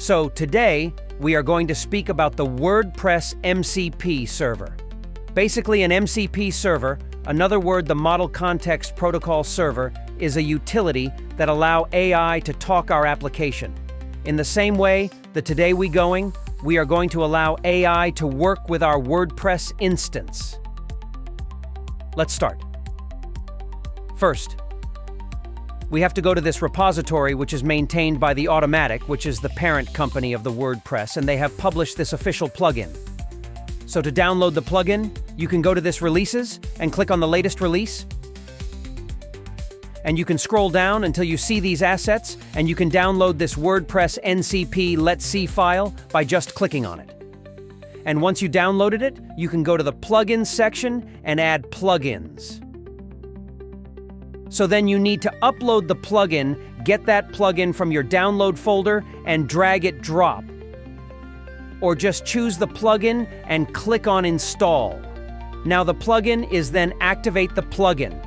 So today, we are going to speak about the WordPress MCP server. Basically, an MCP server, another word, the Model Context Protocol server, is a utility that allows AI to talk our application. In the same way that today we are going to allow AI to work with our WordPress instance. Let's start. First, we have to go to this repository, which is maintained by the Automatic, which is the parent company of the WordPress, and they have published this official plugin. So to download the plugin, you can go to this releases and click on the latest release. And you can scroll down until you see these assets, and you can download this WordPress MCP Let's See file by just clicking on it. And once you downloaded it, you can go to the plugins section and add plugins. So then you need to upload the plugin, get that plugin from your download folder and drag it drop. Or just choose the plugin and click on install. Now the plugin is then activate the plugin.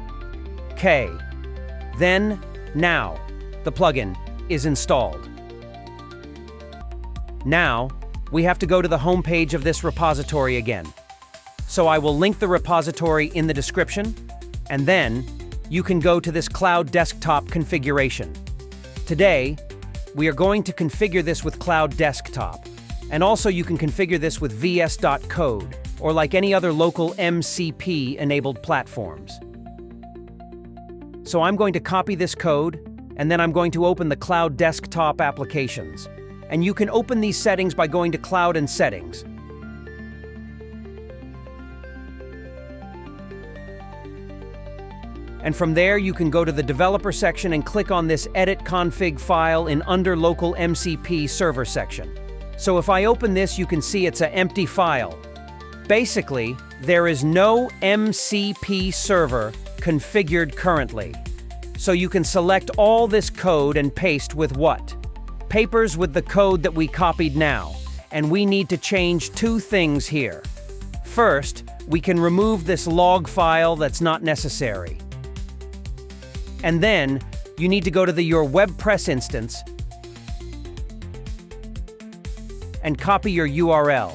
Okay. Then, now, the plugin is installed. Now, we have to go to the home page of this repository again. So I will link the repository in the description, and then you can go to this Cloud Desktop configuration. Today, we are going to configure this with Cloud Desktop, and also you can configure this with vs.code, or like any other local MCP-enabled platforms. So I'm going to copy this code, and then I'm going to open the Cloud Desktop applications. And you can open these settings by going to Cloud and Settings. And from there, you can go to the Developer section and click on this Edit Config file in under Local MCP Server section. So if I open this, you can see it's an empty file. Basically, there is no MCP server configured currently. So you can select all this code and paste with what? Papers with the code that we copied now. And we need to change two things here. First, we can remove this log file that's not necessary. And then, you need to go to your WordPress instance and copy your URL.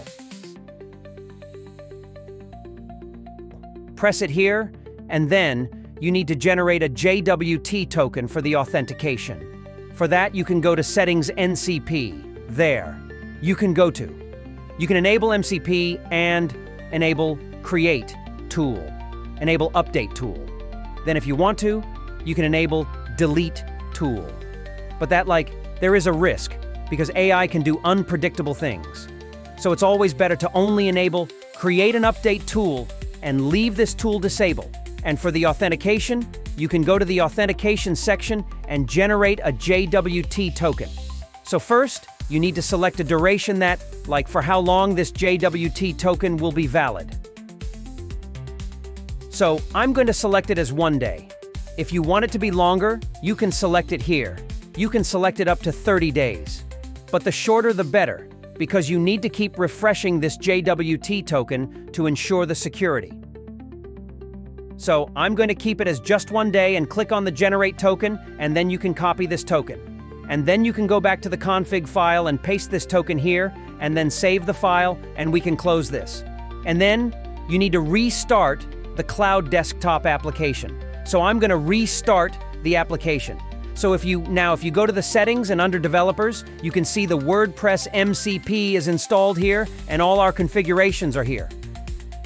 Press it here, and then you need to generate a JWT token for the authentication. For that, you can go to Settings MCP. There. You can enable MCP and enable Create tool. Enable Update tool. Then if you want to, you can enable Delete tool. But there is a risk because AI can do unpredictable things. So it's always better to only enable Create an Update tool and leave this tool disabled. And for the authentication, you can go to the authentication section and generate a JWT token. So first, you need to select a duration that, for how long this JWT token will be valid. So I'm going to select it as 1 day. If you want it to be longer, you can select it here. You can select it up to 30 days. But the shorter the better, because you need to keep refreshing this JWT token to ensure the security. So I'm going to keep it as just 1 day and click on the Generate token, and then you can copy this token. And then you can go back to the config file and paste this token here, and then save the file, and we can close this. And then you need to restart the Cloud Desktop application. So I'm going to restart the application. So if you go to the settings and under developers, you can see the WordPress MCP is installed here and all our configurations are here.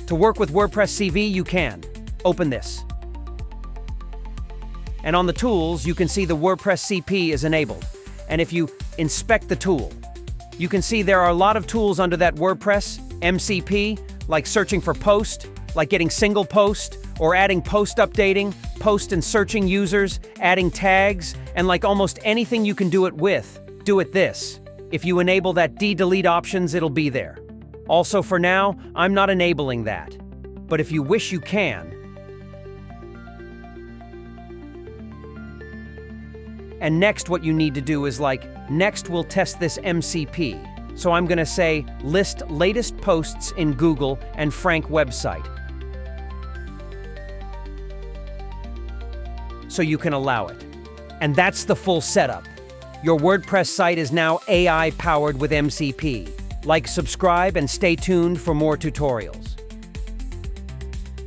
To work with WordPress CV, you can open this. And on the tools, you can see the WordPress CP is enabled. And if you inspect the tool, you can see there are a lot of tools under that WordPress MCP, like searching for post, like getting single post, or adding post updating, post and searching users, adding tags, and almost anything you can do it with, do it this. If you enable that delete options, it'll be there. Also for now, I'm not enabling that. But if you wish, you can. And next what you need to do is next we'll test this MCP. So I'm gonna say list latest posts in Google and Frank website. So you can allow it. And that's the full setup. Your WordPress site is now AI-powered with MCP. Like, subscribe, and stay tuned for more tutorials.